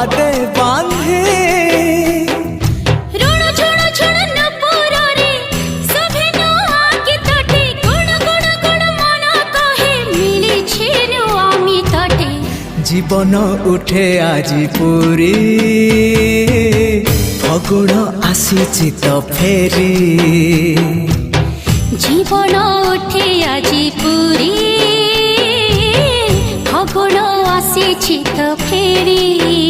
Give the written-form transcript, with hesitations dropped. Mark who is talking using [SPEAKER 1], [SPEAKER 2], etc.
[SPEAKER 1] बादे बांधे जीवन उठे आजी पूरी फगुण आसी तो फेरी
[SPEAKER 2] जीवन उठे आजी पूरी फगुण आसी तो फेरी।